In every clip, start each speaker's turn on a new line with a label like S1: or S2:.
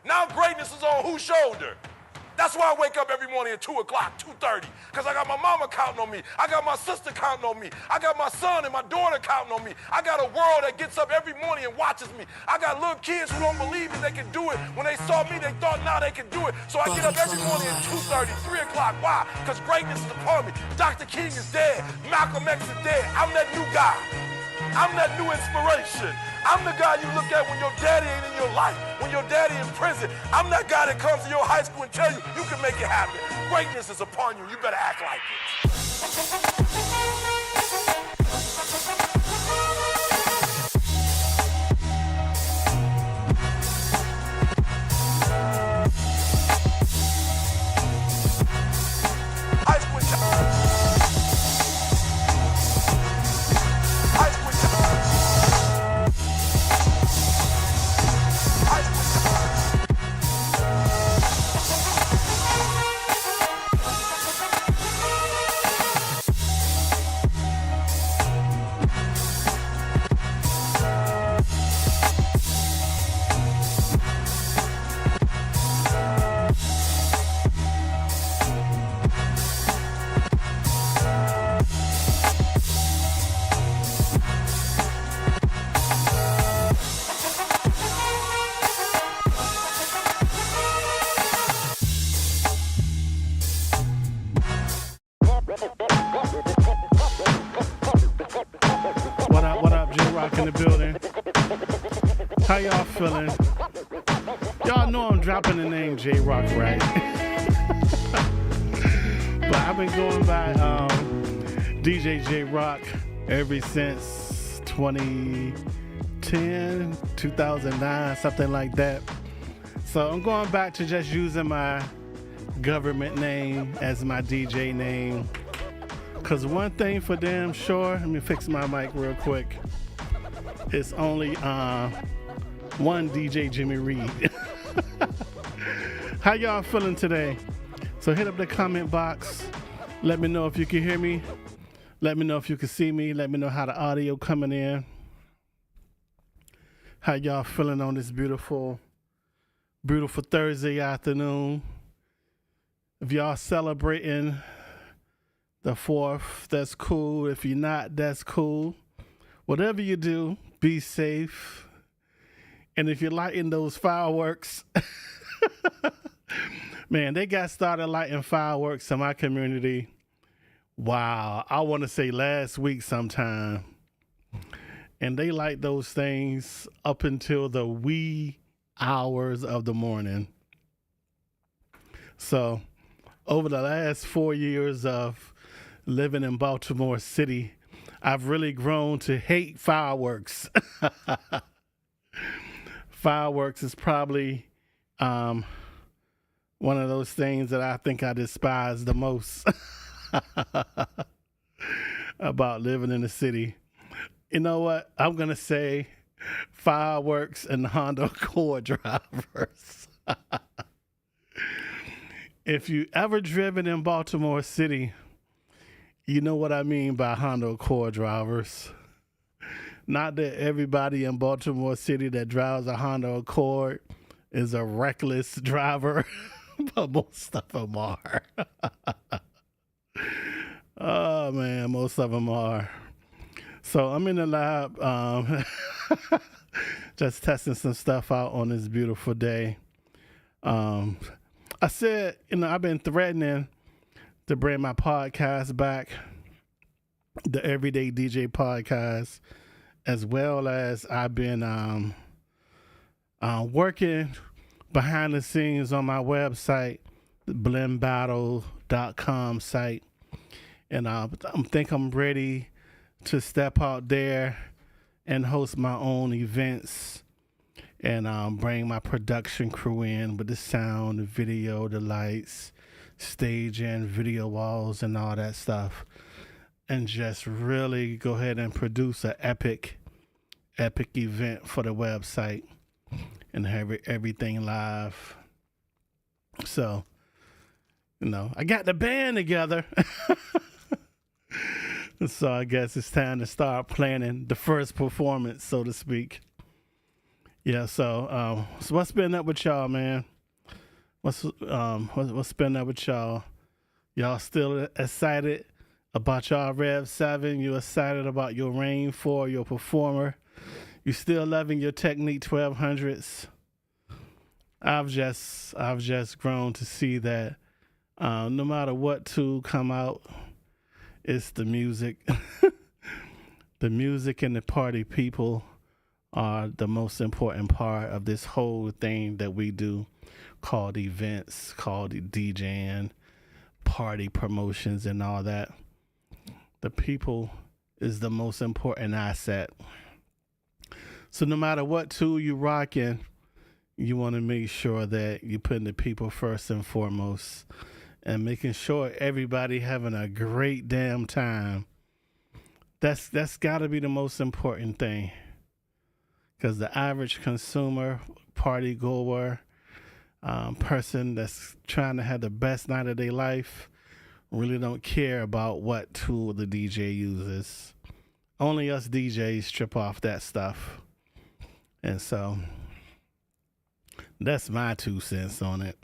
S1: Now greatness is on whose shoulder? That's why I wake up every morning at 2 o'clock, 2:30, because I got my mama counting on me. I got my sister counting on me. I got my son and my daughter counting on me. I got a world that gets up every morning and watches me. I got little kids who don't believe that they can do it. When they saw me, they thought now they can do it. So I get up every morning at 2:30, 3 o'clock. Why? Because greatness is upon me. Dr. King is dead. Malcolm X is dead. I'm that new guy. I'm that new inspiration. I'm the guy you look at when your daddy ain't in your life, when your daddy in prison. I'm that guy that comes to your high school and tell you, you can make it happen. Greatness is upon you. You better act like it.
S2: What up, J-Rock in the building. How y'all feeling? Y'all know I'm dropping the name J-Rock, right? But I've been going by DJ J-Rock ever since 2010, 2009, something like that. So I'm going back to just using my government name as my DJ name. Cause one thing for damn sure, let me fix my mic real quick. It's only one DJ Jimmy Reed. How y'all feeling today? So hit up the comment box. Let me know if you can hear me. Let me know if you can see me. Let me know how the audio coming in. How y'all feeling on this beautiful, beautiful Thursday afternoon? If y'all celebrating the 4th, that's cool. If you're not, that's cool. Whatever you do, be safe. And if you're lighting those fireworks, man, they got started lighting fireworks in my community. Wow, I want to say last week sometime. And they light those things up until the wee hours of the morning. So over the last 4 years of living in Baltimore City, I've really grown to hate fireworks. Fireworks is probably one of those things that I think I despise the most about living in the city. You know what? I'm going to say fireworks and Honda Accord drivers. If you ever driven in Baltimore City, you know what I mean by Honda Accord drivers. Not that everybody in Baltimore City that drives a Honda Accord is a reckless driver, but most of them are. Oh, man, most of them are. So I'm in the lab just testing some stuff out on this beautiful day. I said, I've been threatening to bring my podcast back, the Everyday DJ podcast, as well as I've been working behind the scenes on my website, the blendbattle.com site. And I think I'm ready to step out there and host my own events and bring my production crew in with the sound, the video, the lights, staging, video walls, and all that stuff, and just really go ahead and produce an epic event for the website and have everything live. So, I got the band together. So I guess it's time to start planning the first performance, so to speak. Yeah. So what's been up with y'all, man? What's been up with y'all? Y'all still excited about y'all Rev 7? You excited about your Rain 4, your Performer? You still loving your Technique 1200s? I've just grown to see that no matter what tool come out, it's the music. The music and the party people are the most important part of this whole thing that we do, called events, called DJing, party promotions, and all that. The people is the most important asset. So no matter what tool you rocking, you want to make sure that you're putting the people first and foremost, and making sure everybody having a great damn time. That's got to be the most important thing, because the average consumer, party goer, person that's trying to have the best night of their life really don't care about what tool the DJ uses. Only us DJs trip off that stuff. And so that's my 2 cents on it.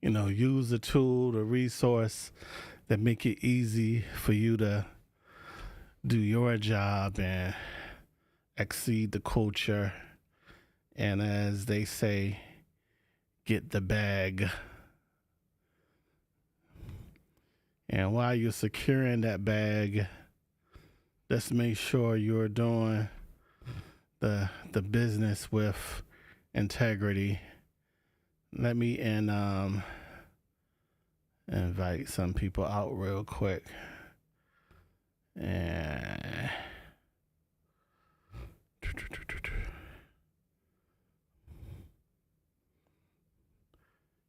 S2: Use the tool, the resource that make it easy for you to do your job and exceed the culture. And as they say, get the bag. And while you're securing that bag, let's make sure you're doing the business with integrity. Let me invite some people out real quick. And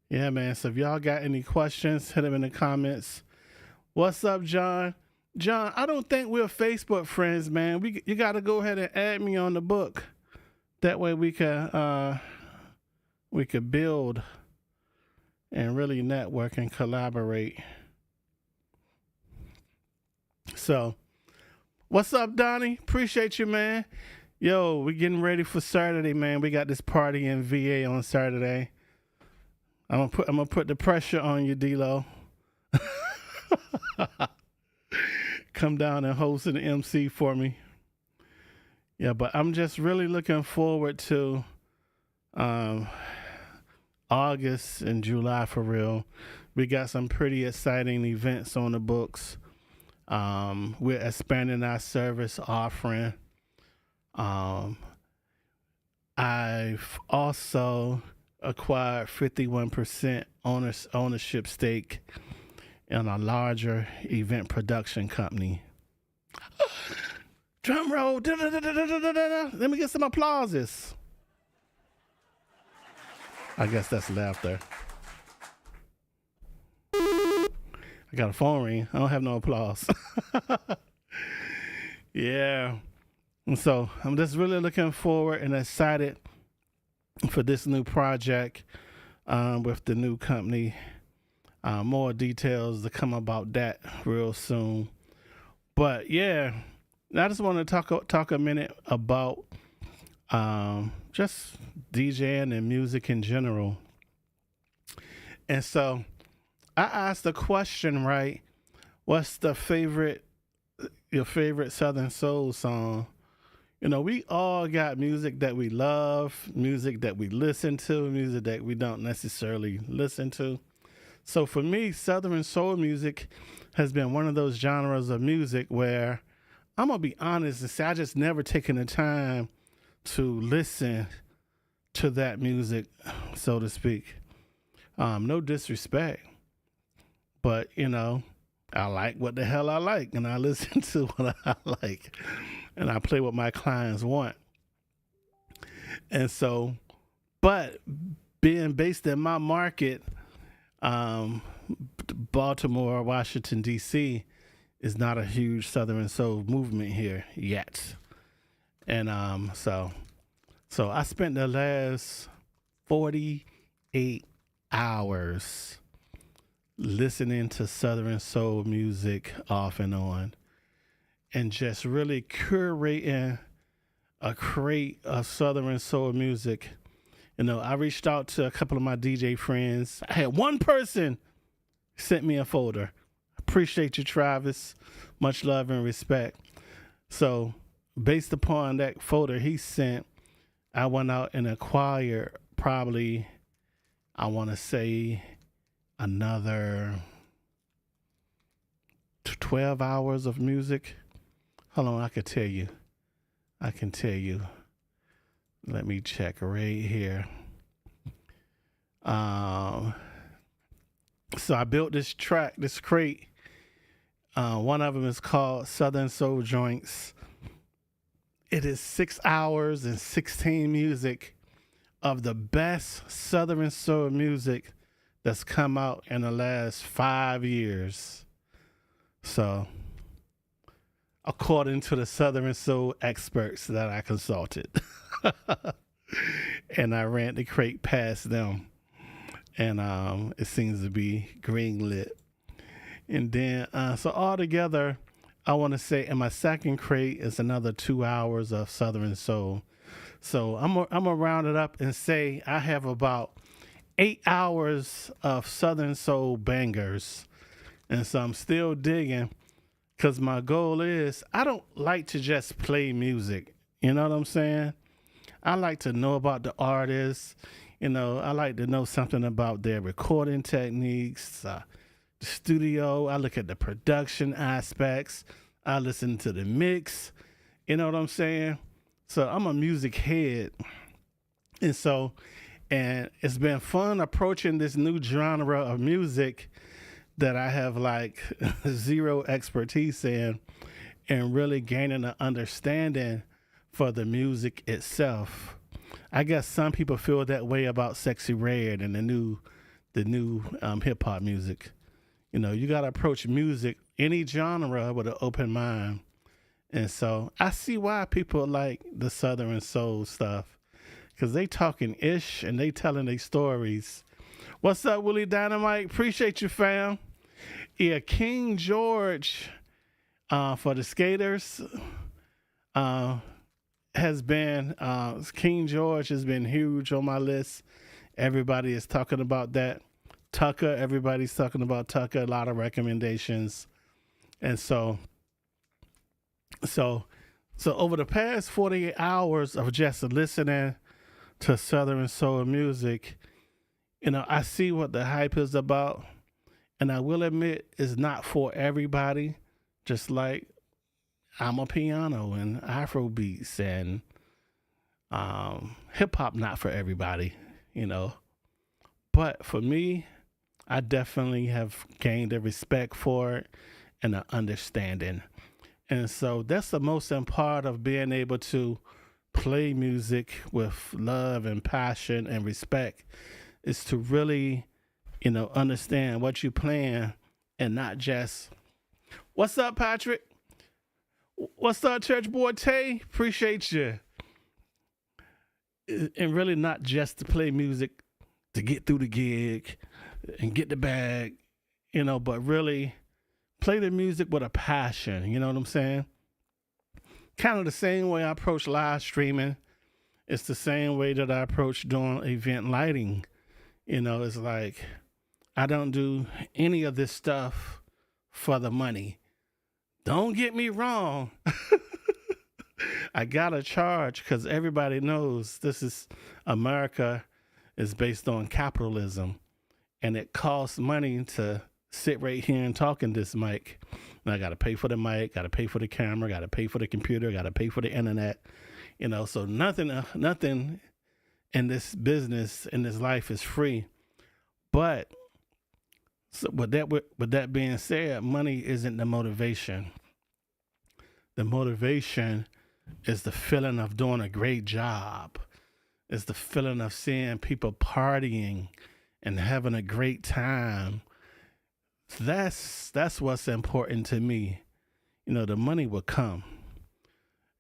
S2: yeah, man. So if y'all got any questions, hit them in the comments. What's up, John? John, I don't think we're Facebook friends, man. You got to go ahead and add me on the book. That way we could build and really network and collaborate. So, what's up, Donnie? Appreciate you, man. Yo, we're getting ready for Saturday, man. We got this party in VA on Saturday. I'm gonna put the pressure on you, D-Lo. Come down and host an MC for me. Yeah, but I'm just really looking forward to August and July for real. We got some pretty exciting events on the books. We're expanding our service offering. I've also acquired 51% ownership stake in a larger event production company. Drum roll. Let me get some applauses. I guess that's laughter. I got a phone ring. I don't have no applause. Yeah. And so I'm just really looking forward and excited for this new project with the new company. More details to come about that real soon. But yeah, I just want to talk a minute about just DJing and music in general. And so I asked the question, right? What's your favorite Southern Soul song? We all got music that we love, music that we listen to, music that we don't necessarily listen to. So for me, Southern Soul music has been one of those genres of music where I'm going to be honest and say I just never taken the time to listen to that music, so to speak. No disrespect, but, I like what the hell I like, and I listen to what I like, and I play what my clients want. And so, but being based in my market, Baltimore, Washington, D.C., is not a huge Southern Soul movement here yet. And so I spent the last 48 hours listening to Southern Soul music off and on, and just really curating a crate of Southern soul music. You know, I reached out to a couple of my DJ friends. I had one person sent me a folder. Appreciate you, Travis. Much love and respect. So, based upon that folder he sent, I went out and acquired probably, I want to say, another 12 hours of music. Hold on, I can tell you. Let me check right here. So I built this crate. One of them is called Southern Soul Joints. It is 6 hours and 16 music of the best Southern soul music that's come out in the last 5 years. So, according to the Southern soul experts that I consulted. And I ran the crate past them. And it seems to be green lit. And then, so altogether, I want to say in my second crate is another 2 hours of Southern soul. So I'm gonna round it up and say I have about 8 hours of Southern soul bangers. And so I'm still digging, because my goal is, I don't like to just play music. You know what I'm saying? I like to know about the artists. You know, I like to know something about their recording techniques, the studio. I look at the production aspects. I listen to the mix. You know what I'm saying? So I'm a music head. And it's been fun approaching this new genre of music that I have like zero expertise in, and really gaining an understanding for the music itself. I guess some people feel that way about Sexy Red and the new hip hop music. You know, you got to approach music, any genre, with an open mind. And so I see why people like the Southern soul stuff, because they talking ish and they telling their stories. What's up, Willie Dynamite? Appreciate you, fam. Yeah, King George, for the skaters, King George has been huge on my list. Everybody is talking about that. Tucker, everybody's talking about Tucker. A lot of recommendations. And so over the past 48 hours of just listening to Southern soul music, you know, I see what the hype is about. And I will admit, it's not for everybody. Just like Amapiano and Afro beats and hip hop, not for everybody, you know. But for me, I definitely have gained a respect for it and an understanding. And so that's the most important part of being able to play music with love and passion and respect, is to really, you know, understand what you're playing, and not just, what's up, Patrick? What's up, Church Boy Tay? Appreciate you. And really not just to play music to get through the gig and get the bag, you know, but really play the music with a passion. You know what I'm saying? Kind of the same way I approach live streaming. It's the same way that I approach doing event lighting. You know, it's like, I don't do any of this stuff for the money. Don't get me wrong. I gotta charge, because everybody knows America is based on capitalism, and it costs money to sit right here and talk in this mic. And I gotta pay for the mic, gotta pay for the camera, gotta pay for the computer, gotta pay for the internet. You know, so nothing in this business, in this life, is free. But so with that being said, money isn't the motivation. The motivation is the feeling of doing a great job. It's the feeling of seeing people partying and having a great time. That's what's important to me. You know, the money will come.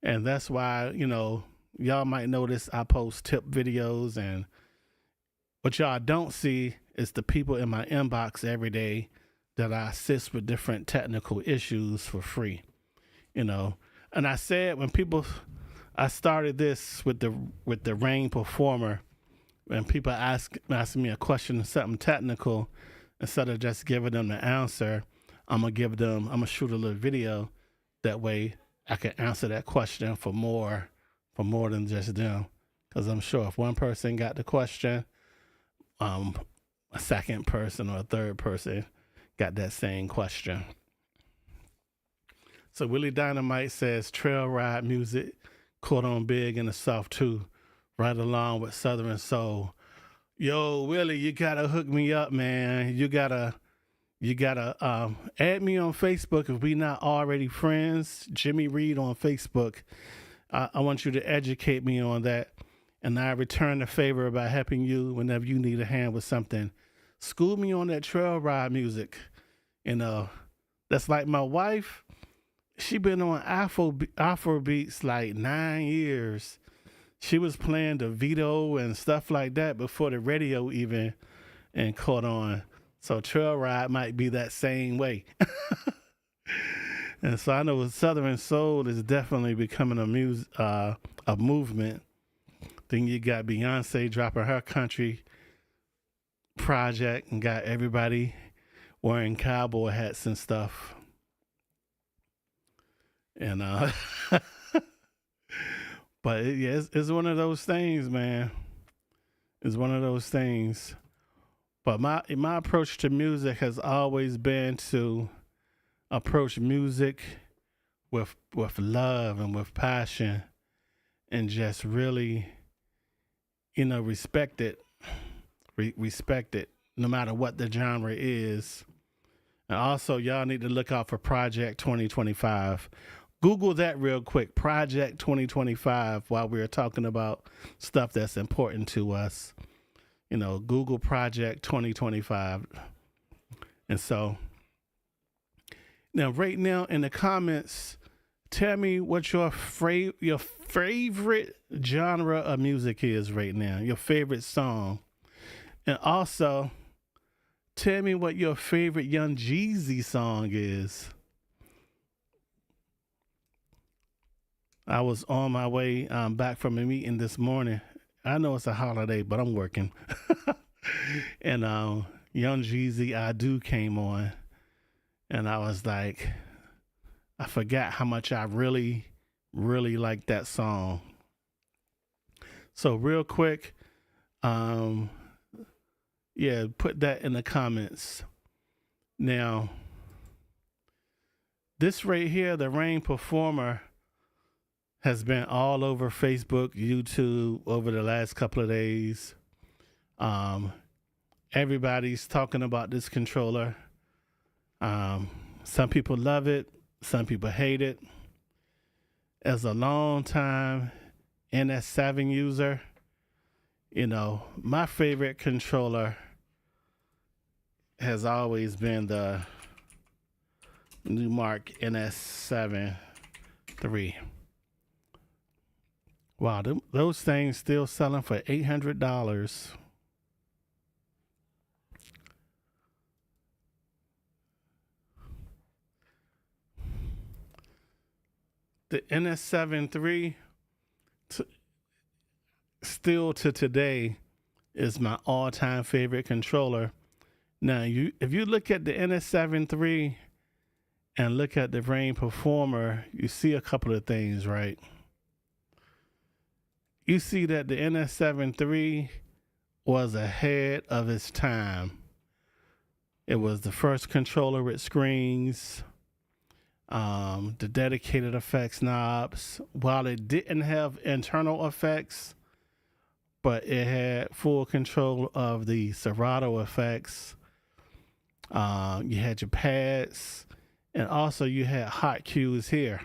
S2: And that's why, you know, y'all might notice I post tip videos, and what y'all don't see is the people in my inbox every day that I assist with different technical issues for free, you know. And I said, when people I started this with the Rain Performer, and people ask me a question, something technical, instead of just giving them the answer, I'm gonna shoot a little video. That way, I can answer that question for more than just them. Because I'm sure if one person got the question, a second person or a third person got that same question. So Willie Dynamite says trail ride music caught on big in the South too, right along with Southern Soul. Yo, Willie, you gotta hook me up, man. You gotta add me on Facebook if we not already friends. Jimmy Reed on Facebook. I want you to educate me on that, and I return the favor by helping you whenever you need a hand with something. School me on that trail ride music. That's like my wife. She been on Afro beats like 9 years. She was playing the Vito and stuff like that before the radio even and caught on. So trail ride might be that same way. And so I know Southern Soul is definitely becoming a movement. Then you got Beyonce dropping her country project and got everybody wearing cowboy hats and stuff. And but it's one of those things, man. It's one of those things. But my approach to music has always been to approach music with love and with passion, and just really, respect it. Respect it, no matter what the genre is. And also, y'all need to look out for Project 2025. Google that real quick, Project 2025, while we're talking about stuff that's important to us. Google Project 2025. And so, now, right now in the comments, tell me what your favorite genre of music is right now, your favorite song. And also, tell me what your favorite Young Jeezy song is. I was on my way back from a meeting this morning. I know it's a holiday, but I'm working. And Young Jeezy, I Do came on. And I was like, I forgot how much I really, really like that song. So real quick, put that in the comments. Now, this right here, the Rain Performer, has been all over Facebook, YouTube over the last couple of days. Everybody's talking about this controller. Some people love it. Some people hate it. As a long time NS7 user, my favorite controller has always been the Numark NS7 III. Wow, those things still selling for $800. The NS7 III, still to today, is my all-time favorite controller. Now, if you look at the NS7 III and look at the Rain Performer, you see a couple of things, right? You see that the NS7 III was ahead of its time. It was the first controller with screens, the dedicated effects knobs. While it didn't have internal effects, but it had full control of the Serato effects. You had your pads, and also you had hot cues here.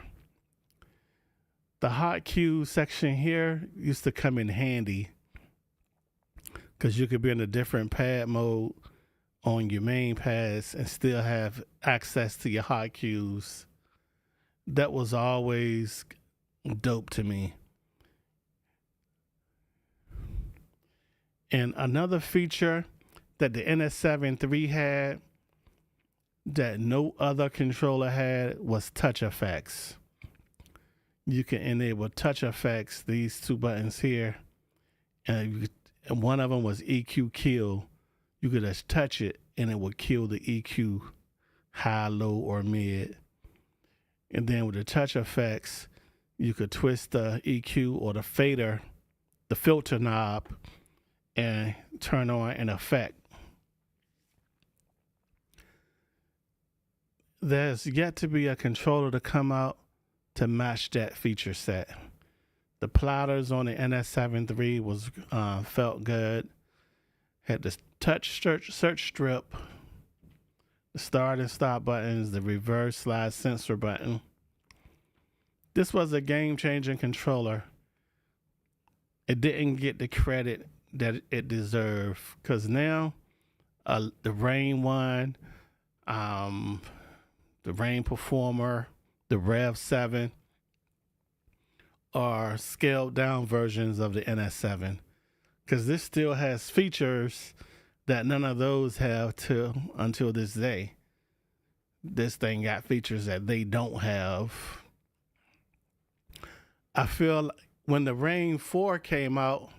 S2: The hot cue section here used to come in handy because you could be in a different pad mode on your main pads and still have access to your hot cues. That was always dope to me. And another feature that the NS7 III had that no other controller had was touch effects. you can enable touch effects, these two buttons here, and one of them was EQ kill. You could just touch it and it would kill the EQ high, low, or mid. And then with the touch effects, you could twist the EQ or the fader, the filter knob, and turn on an effect. There's yet to be a controller to come out to match that feature set. The plotters on the NS7 III was felt good. Had the touch search strip, the start and stop buttons, the reverse slide sensor button. This was a game-changing controller. It didn't get the credit that it deserved, because now the Rain 1, the Rain Performer, the Rev 7 are scaled down versions of the NS7, because this still has features that none of those have until this day. This thing got features that they don't have. I feel like when the Rain 4 came out,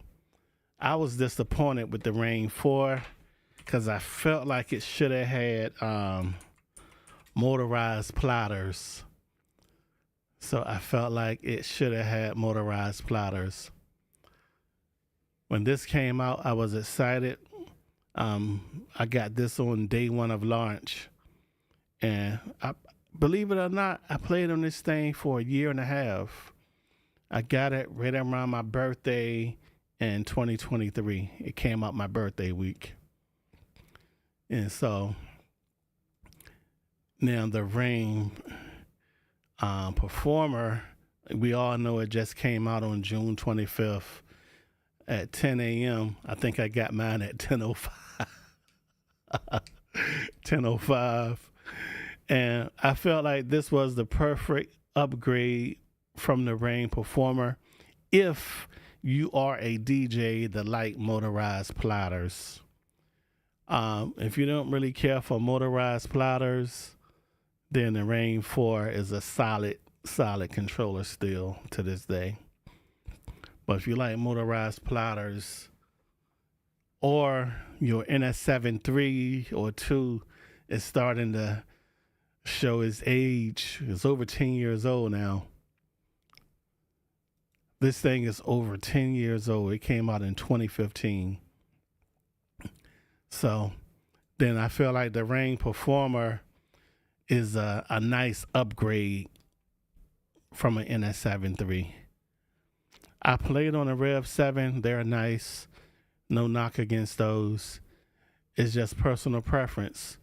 S2: I was disappointed with the Rain 4 because I felt like it should have had motorized plotters. So I felt like it should have had motorized plotters. When this came out, I was excited. I got this on day one of launch. And believe it or not, I played on this thing for a year and a half. I got it right around my birthday in 2023. It came out my birthday week. And so now the Rain Performer, we all know it just came out on June 25th at 10 a.m. I think I got mine at 10:05. 10:05. And I felt like this was the perfect upgrade from the Rain Performer if you are a DJ that like motorized plotters. If you don't really care for motorized plotters, then the Rain 4 is a solid controller still to this day. But if you like motorized plotters, or your NS7 III or 2 is starting to show its age, it's over 10 years old now. This thing is over 10 years old. It came out in 2015. So then I feel like the Rain Performer is a nice upgrade from an NS7 III. I played on a Rev 7. They're nice. No knock against those. It's just personal preference.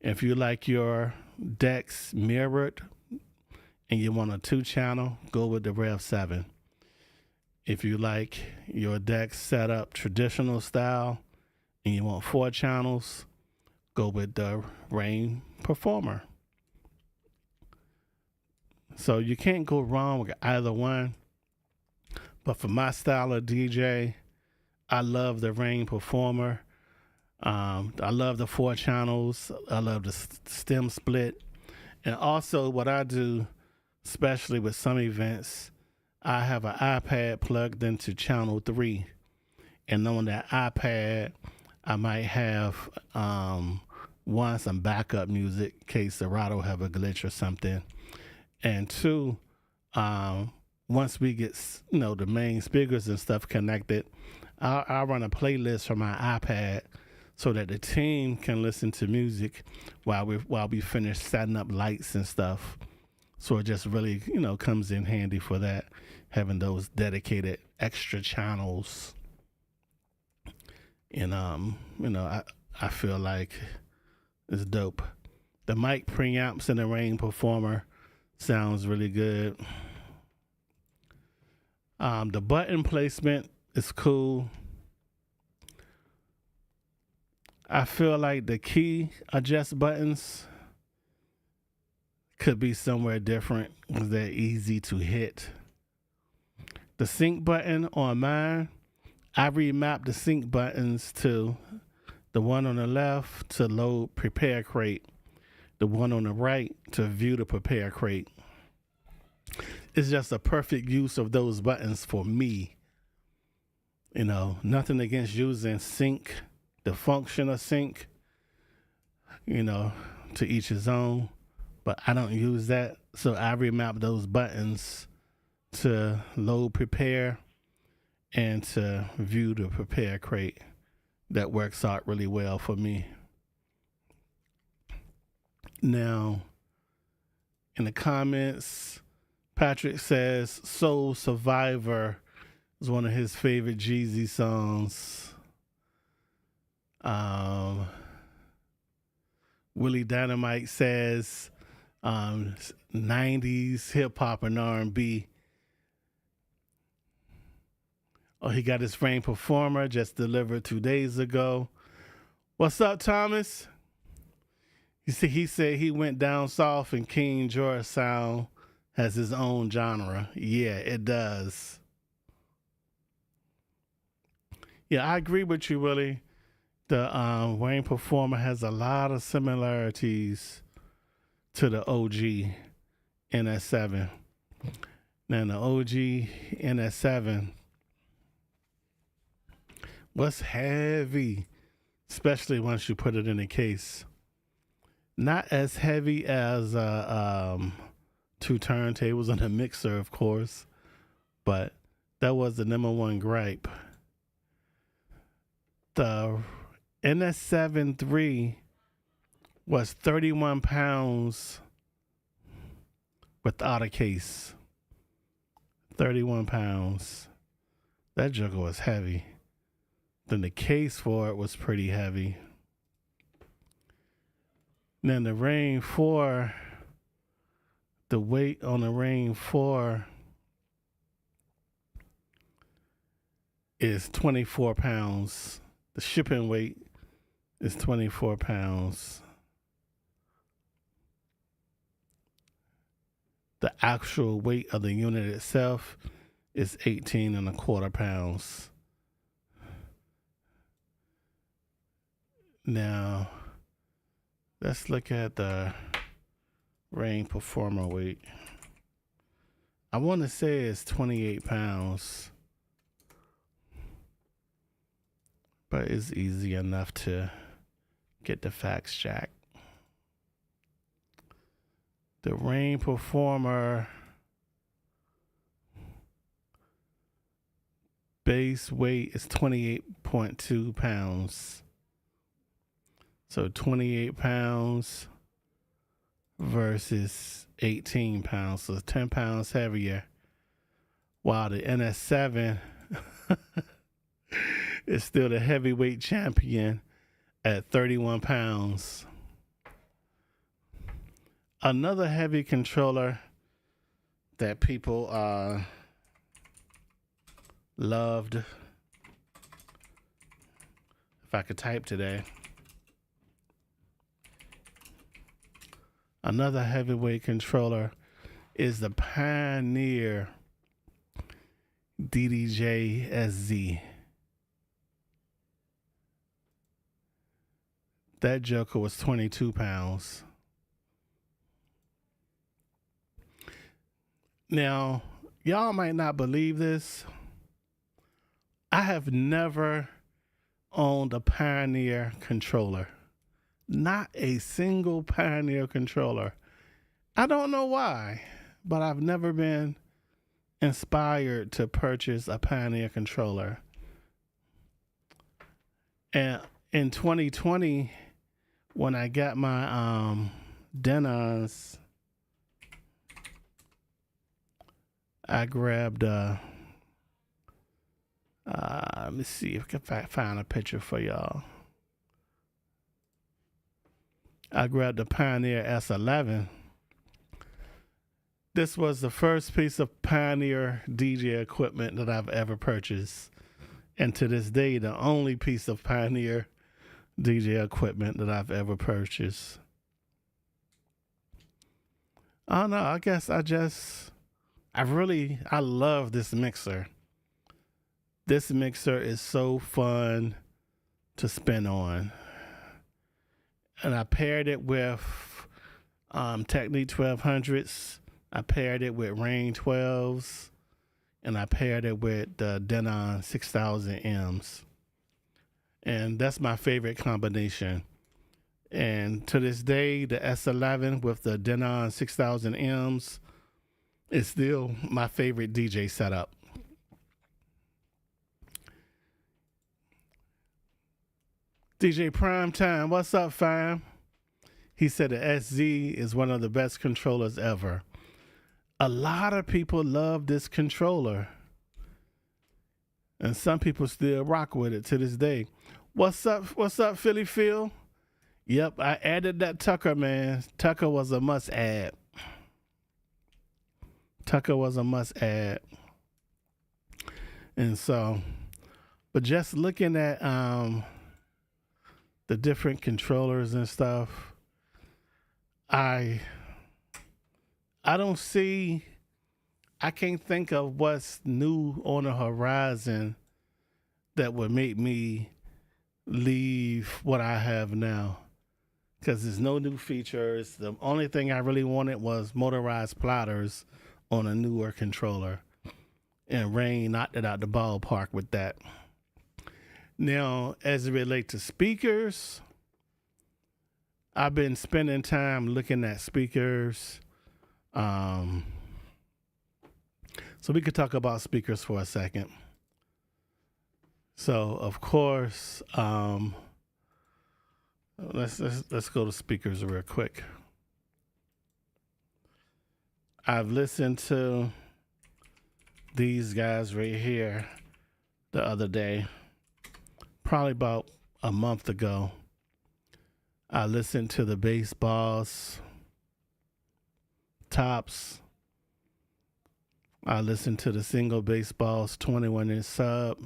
S2: If you like your decks mirrored and you want a 2-channel, go with the Rev 7. If you like your decks set up traditional style and you want 4 channels, go with the Rain Performer. So you can't go wrong with either one. But for my style of DJ, I love the Rain Performer. I love the 4 channels. I love the stem split. And also what I do, especially with some events, I have an iPad plugged into channel 3. And on that iPad, I might have, one, some backup music in case Serato have a glitch or something. And 2, once we get, the main speakers and stuff connected, I'll run a playlist from my iPad so that the team can listen to music while we finish setting up lights and stuff. So it just really, comes in handy for that, having those dedicated extra channels. And, I feel like it's dope. The mic preamps in the Rain Performer sounds really good. The button placement is cool. I feel like the key adjust buttons could be somewhere different because they're easy to hit. The sync button on mine, I remapped the sync buttons to the one on the left to load prepare crate, the one on the right to view the prepare crate. it's just a perfect use of those buttons for me. You know, nothing against using sync, the function of sync, you know, to each his own, but I don't use that. So I remap those buttons to load prepare and to view the prepare crate. That works out really well for me. Now, in the comments, Patrick says Soul Survivor is one of his favorite Jeezy songs. Willie Dynamite says 90s hip hop and R&B. Oh, he got his Rain Performer just delivered 2 days ago. What's up, Thomas? You see, he said he went down south and King George sound has his own genre. Yeah, it does. Yeah, I agree with you, Willie. The Rain Performer has a lot of similarities to the OG NS7. Now, the OG NS7 was heavy, especially once you put it in a case. Not as heavy as 2 turntables and a mixer, of course, but that was the number one gripe. The NS7 III was 31 pounds without a case. 31 pounds. That joker was heavy. Then the case for it was pretty heavy. Then the Rain 4, the weight on the Rain 4 is 24 pounds. The shipping weight is 24 pounds. The actual weight of the unit itself is 18.25 pounds. Now, let's look at the Rain Performer weight. I want to say it's 28 pounds. But it's easy enough to get the facts checked. The Rain Performer base weight is 28.2 pounds. So 28 pounds versus 18 pounds. So 10 pounds heavier. While the NS7 is still the heavyweight champion at 31 pounds. Another heavy controller that people loved, if I could type today, another heavyweight controller is the Pioneer DDJ SZ. That joker was 22 pounds. Now, y'all might not believe this. I have never owned a Pioneer controller. Not a single Pioneer controller. I don't know why, but I've never been inspired to purchase a Pioneer controller. And in 2020, when I got my Denos, I grabbed let me see if I can find a picture for y'all. I grabbed the Pioneer S11. This was the first piece of Pioneer DJ equipment that I've ever purchased. And to this day, the only piece of Pioneer DJ equipment that I've ever purchased. I don't know. I guess I love this mixer. This mixer is so fun to spin on. And I paired it with Technics 1200s. I paired it with Rane 12s, and I paired it with the Denon 6000Ms. And that's my favorite combination. And to this day, the S11 with the Denon 6000Ms is still my favorite DJ setup. DJ Primetime, what's up, fam? He said the SZ is one of the best controllers ever. A lot of people love this controller, and some people still rock with it to this day. What's up, Philly Phil? Yep, I added that Tucker, man. Tucker was a must add. And so, but just looking at the different controllers and stuff, I can't think of what's new on the horizon that would make me leave what I have now. Because there's no new features. The only thing I really wanted was motorized plotters on a newer controller. And Rane knocked it out the ballpark with that. Now, as it relates to speakers, I've been spending time looking at speakers. So we could talk about speakers for a second. So, of course, let's go to speakers real quick. I've listened to these guys right here the other day, probably about a month ago. I listened to the Bass Boss tops. I listened to the single Bass Boss 21-inch sub.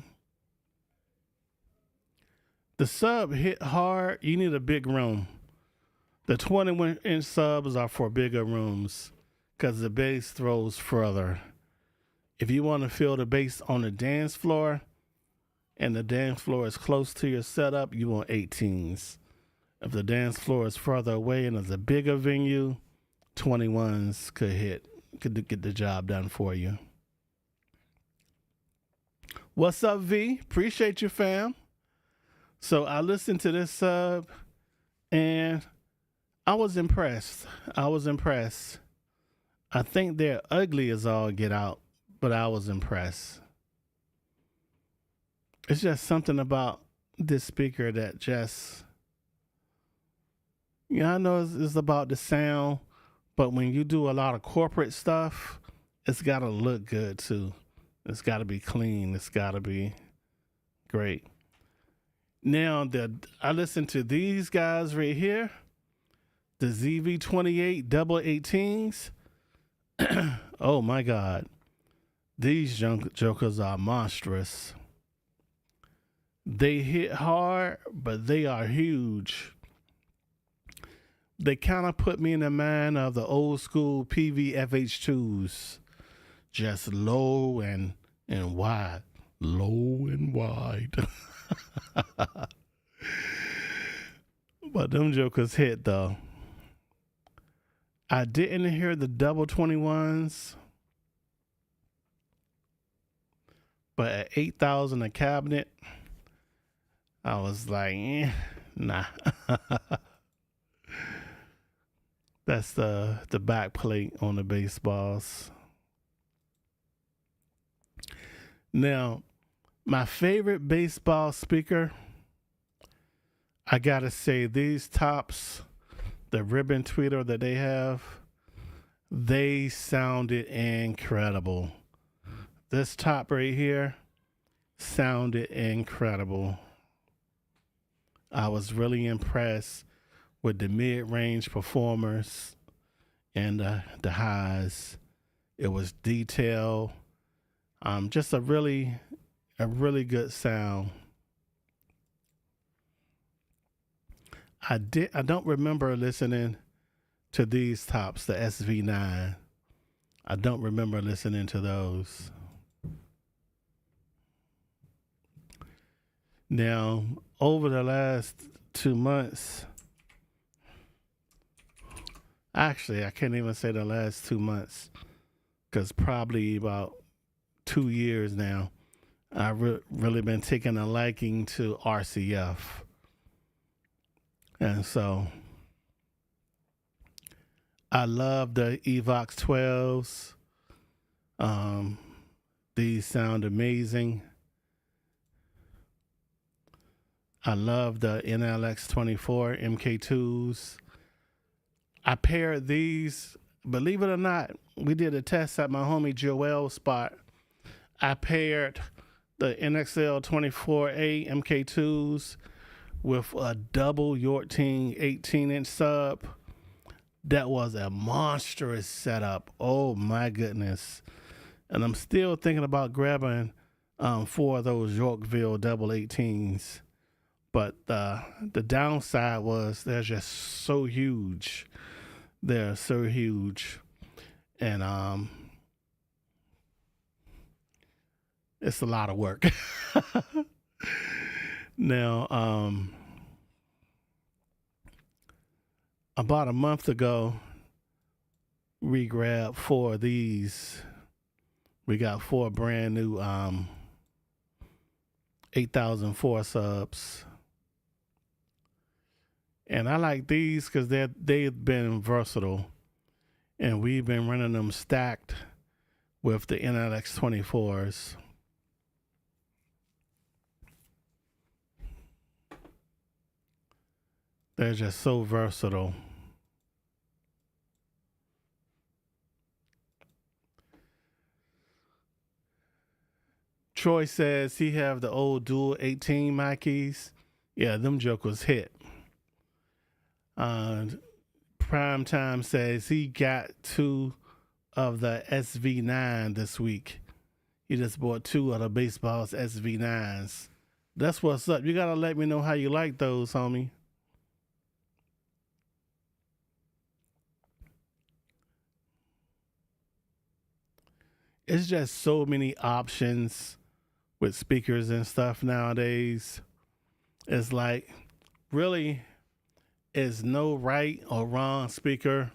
S2: The sub hit hard. You need a big room. The 21-inch subs are for bigger rooms because the bass throws further. If you want to feel the bass on the dance floor and the dance floor is close to your setup, you want 18s. If the dance floor is further away and it's a bigger venue, 21s could get the job done for you. What's up, V? Appreciate you, fam. So I listened to this sub and I was impressed. I think they're ugly as all get out, but I was impressed. It's just something about this speaker that just, I know it's about the sound, but when you do a lot of corporate stuff, it's got to look good too. It's got to be clean. It's got to be great. Now, I listened to these guys right here, the ZV-28 double 18s. Oh my God. These jokers are monstrous. They hit hard, but they are huge. They kind of put me in the mind of the old school PV FH2s. Just low and wide. Low and wide. But them jokers hit though. I didn't hear the double 21s, but at 8,000 a cabinet, I was like, nah. That's the back plate on the Bass Boss. Now, my favorite Bass Boss speaker, I gotta say, these tops, the ribbon tweeter that they have, they sounded incredible. This top right here sounded incredible. I was really impressed with the mid-range performers and the highs. It was detailed. Just a really good sound. I don't remember listening to these tops, the SV9. I don't remember listening to those. Now, over the last 2 months, actually, I can't even say the last 2 months. because probably about 2 years now, I've really been taking a liking to RCF. And so I love the Evox 12s. These sound amazing. I love the NLX 24 MK2s. I paired these, believe it or not, we did a test at my homie Joel's spot. I paired the NXL 24A MK2s with a double York-Ting 18-inch sub. That was a monstrous setup. Oh my goodness. And I'm still thinking about grabbing 4 of those Yorkville double 18s. But the downside was they're just so huge. They're so huge. And it's a lot of work. Now, about a month ago, we grabbed 4 of these. We got 4 brand new 8004 subs. And I like these because they've been versatile. And we've been running them stacked with the NLX 24s. They're just so versatile. Troy says he have the old dual 18 Mikeys. Yeah, them jokers hit. Primetime says he got 2 of the SV9 this week. He just bought 2 of the Baseball's SV9s. That's what's up. You gotta let me know how you like those, homie. It's just so many options with speakers and stuff nowadays. It's like, really, is no right or wrong speaker.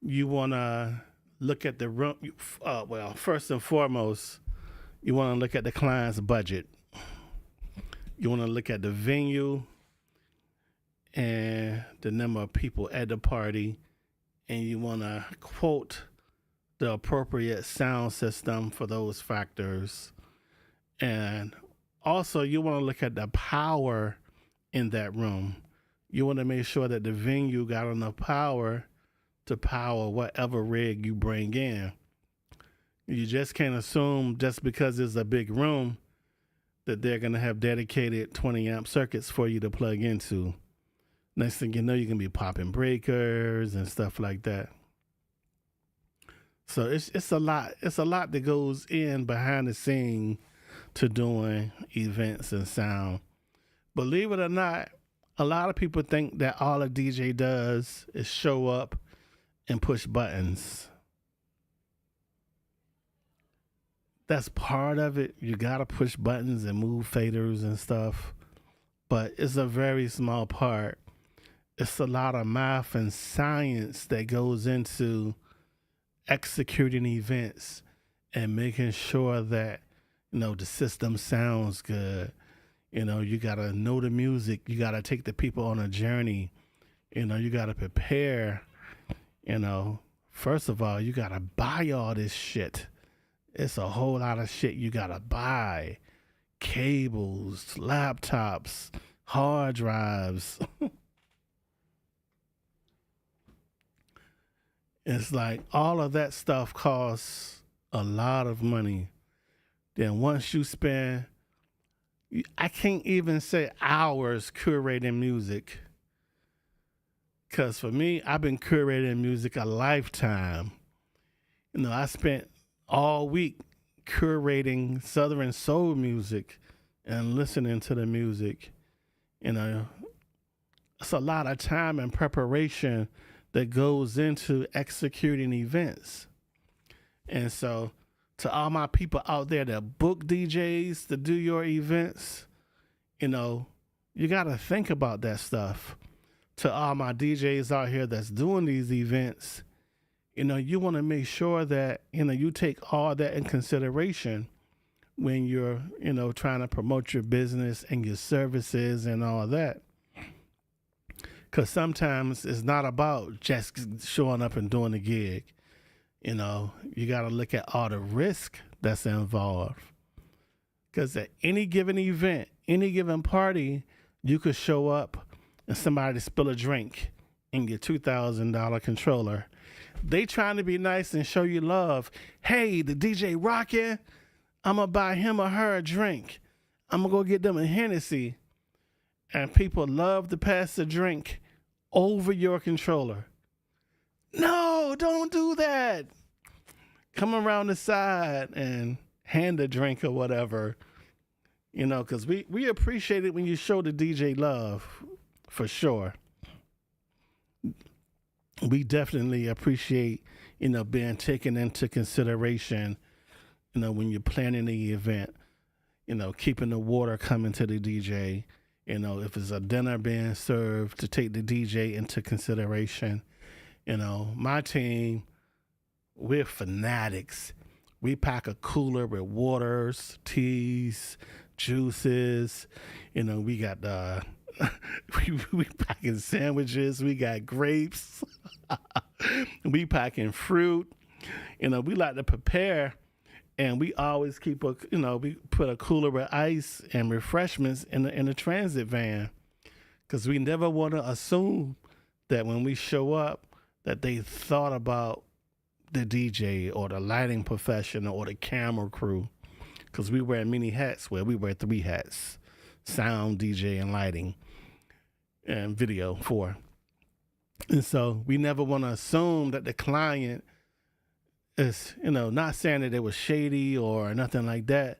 S2: You want to look at the room. Well, first and foremost, you want to look at the client's budget. You want to look at the venue and the number of people at the party. And you want to quote the appropriate sound system for those factors. And also, you want to look at the power in that room. You want to make sure that the venue got enough power to power whatever rig you bring in. You just can't assume just because it's a big room that they're going to have dedicated 20 amp circuits for you to plug into. Next thing you know, you're going to be popping breakers and stuff like that. So it's a lot. It's a lot that goes in behind the scene to doing events and sound. Believe it or not, a lot of people think that all a DJ does is show up and push buttons. That's part of it. You gotta push buttons and move faders and stuff, but it's a very small part. It's a lot of math and science that goes into executing events and making sure that, the system sounds good. You gotta know the music. You gotta take the people on a journey. You gotta prepare. First of all, you gotta buy all this shit. It's a whole lot of shit you gotta buy. Cables, laptops, hard drives. It's like all of that stuff costs a lot of money. Then once you spend, I can't even say hours curating music. Because for me, I've been curating music a lifetime. I spent all week curating Southern soul music and listening to the music. It's a lot of time and preparation that goes into executing events. And so to all my people out there that book DJs to do your events, you got to think about that stuff. To all my DJs out here that's doing these events, you want to make sure that, you take all that in consideration when you're, trying to promote your business and your services and all that. Because sometimes it's not about just showing up and doing the gig. You got to look at all the risk that's involved. Because at any given event, any given party, you could show up and somebody spill a drink in your $2,000 controller. They trying to be nice and show you love. Hey, the DJ rocking. I'm going to buy him or her a drink. I'm going to go get them a Hennessy. And people love to pass the drink over your controller. No, don't do that. Come around the side and hand a drink or whatever. Because we appreciate it when you show the DJ love, for sure. We definitely appreciate, being taken into consideration, when you're planning the event, keeping the water coming to the DJ, if it's a dinner being served, to take the DJ into consideration. My team, we're fanatics. We pack a cooler with waters, teas, juices. We got we packing sandwiches. We got grapes. We packing fruit. We like to prepare, and we always keep we put a cooler with ice and refreshments in the transit van, because we never want to assume that when we show up that they thought about the DJ or the lighting professional or the camera crew, because we wear many hats. Well, we wear 3 hats: sound, DJ, and lighting, and video 4. And so we never want to assume that the client is, not saying that it was shady or nothing like that,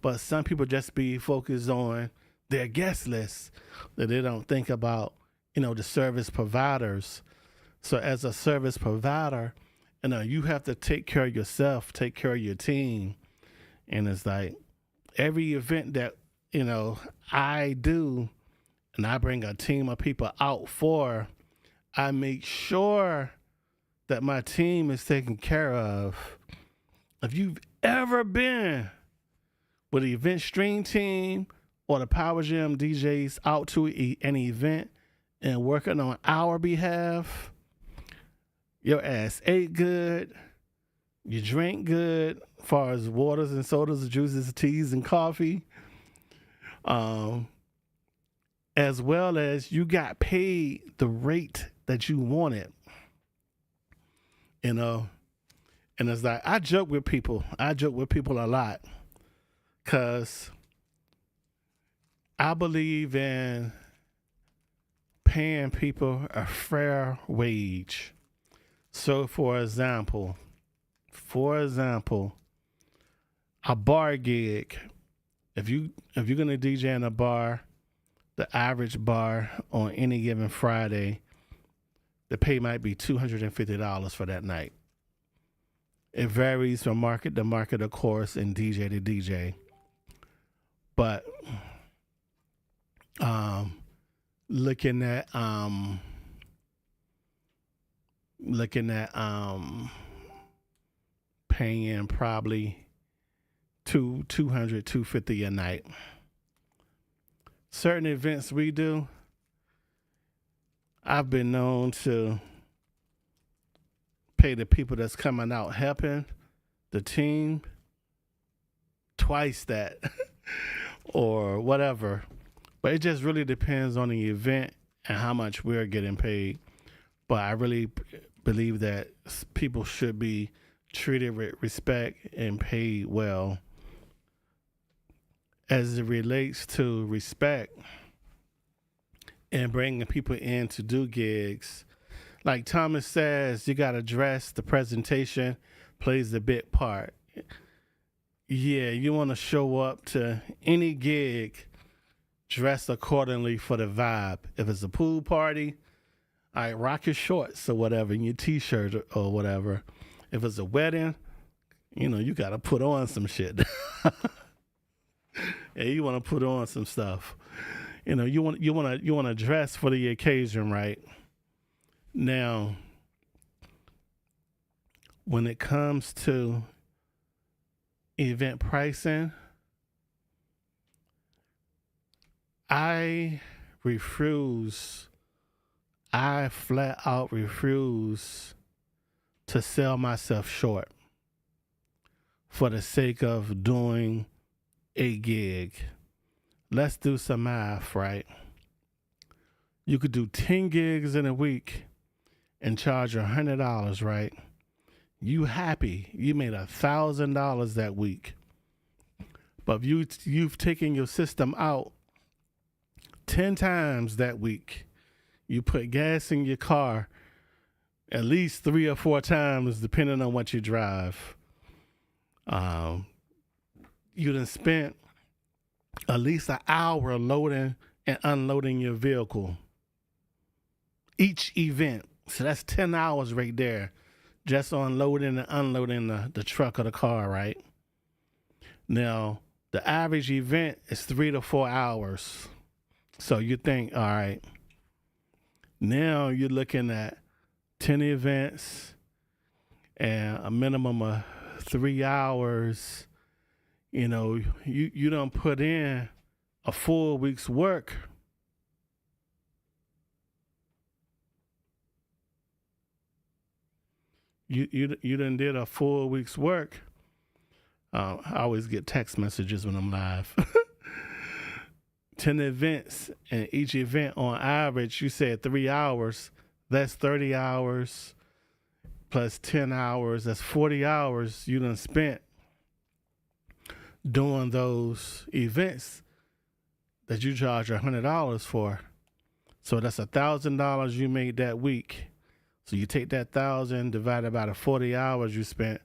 S2: but some people just be focused on their guest list, that they don't think about, the service providers. So as a service provider, you have to take care of yourself, take care of your team. And it's like every event that, I do, and I bring a team of people out for, I make sure that my team is taken care of. If you've ever been with the event stream team or the Power Jam DJs out to an event and working on our behalf, your ass ate good, you drank good, as far as waters and sodas, juices, teas, and coffee, as well as you got paid the rate that you wanted. And it's like, I joke with people a lot, because I believe in paying people a fair wage. So for example, a bar gig, if you're gonna DJ in a bar, the average bar on any given Friday, the pay might be $250 for that night. It varies from market to market, of course, and DJ to DJ. But looking at paying probably $200, $250 a night. Certain events we do, I've been known to pay the people that's coming out helping the team twice that or whatever. But it just really depends on the event and how much we're getting paid. But I really believe that people should be treated with respect and paid well. As it relates to respect and bringing people in to do gigs, like Thomas says, you got to dress. The presentation plays a big part. Yeah, you want to show up to any gig dressed accordingly for the vibe. If it's a pool party, all right, rock your shorts or whatever, and your t-shirt or whatever. If it's a wedding, you got to put on some shit. Yeah, you want to put on some stuff. You want to dress for the occasion, right? Now, when it comes to event pricing, I flat out refuse to sell myself short for the sake of doing a gig. Let's do some math, right? You could do 10 gigs in a week and charge $100, right? You happy. You made $1,000 that week. But you've taken your system out 10 times that week. You put gas in your car at least 3 or 4 times, depending on what you drive. You done spent at least an hour loading and unloading your vehicle each event. So that's 10 hours right there, just on loading and unloading the truck or the car, right? Now, the average event is 3 to 4 hours. So you think, all right, now you're looking at 10 events and a minimum of 3 hours. You know, you don't put in a full week's work. You done did a full week's work. I always get text messages when I'm live. 10 events, and each event on average, you said 3 hours. That's 30 hours plus 10 hours. That's 40 hours you done spent doing those events that you charge $100 for. So that's $1,000 you made that week. So you take that 1,000 divided by the 40 hours you spent,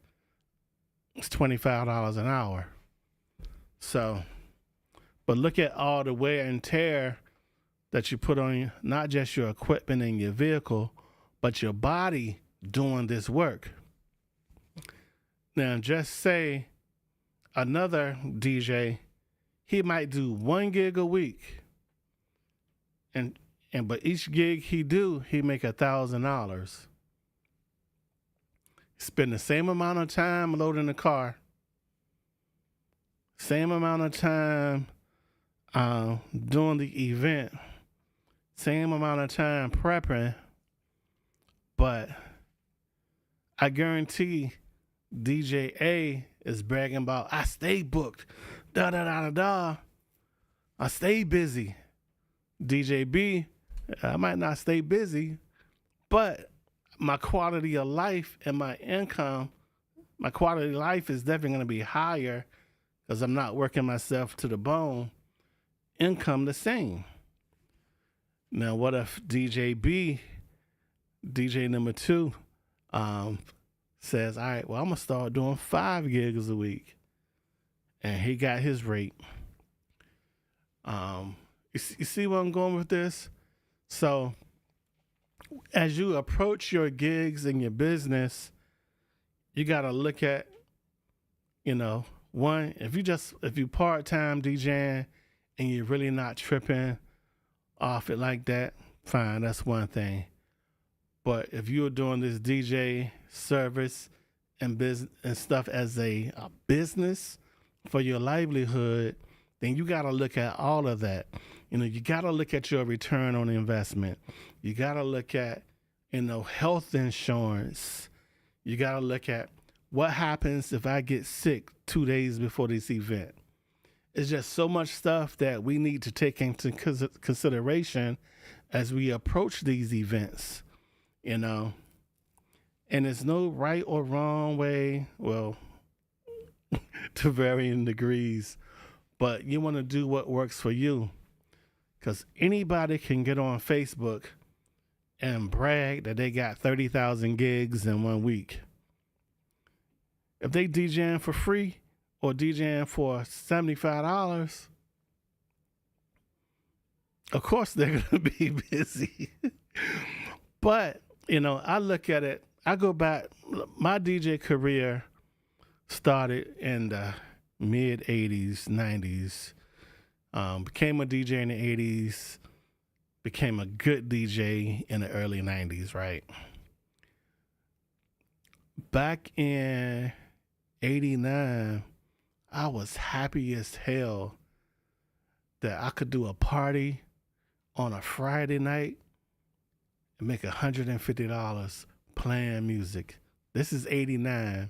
S2: it's $25 an hour. So, but look at all the wear and tear that you put on not just your equipment and your vehicle, but your body doing this work. Now, just say another DJ, he might do 1 gig a week, but each gig he make $1,000. Spend the same amount of time loading the car, same amount of time doing the event, same amount of time prepping, but I guarantee DJ A is bragging about, I stay booked, I stay busy. DJ B, I might not stay busy, but my quality of life and my income, my quality of life is definitely going to be higher because I'm not working myself to the bone. Income the same. Now, what if DJ B, DJ number 2, says, all right, well, I'm going to start doing 5 gigs a week. And he got his rate. You see where I'm going with this? So as you approach your gigs in your business, you got to look at, one, if you part-time DJing and you're really not tripping off it like that, fine, that's one thing. But if you're doing this DJ service and business and stuff as a business for your livelihood, then you got to look at all of that. You got to look at your return on investment. You got to look at, health insurance. You got to look at what happens if I get sick 2 days before this event. It's just so much stuff that we need to take into consideration as we approach these events, And there's no right or wrong way, well, to varying degrees, but you want to do what works for you. Because anybody can get on Facebook and brag that they got 30,000 gigs in 1 week. If they DJing for free or DJing for $75, of course they're going to be busy. But, I look at it, I go back, my DJ career started in the mid-'80s, '90s. Became a DJ in the '80s, became a good DJ in the early '90s, right? back in 89, I was happy as hell that I could do a party on a Friday night and make $150 playing music. This is 89.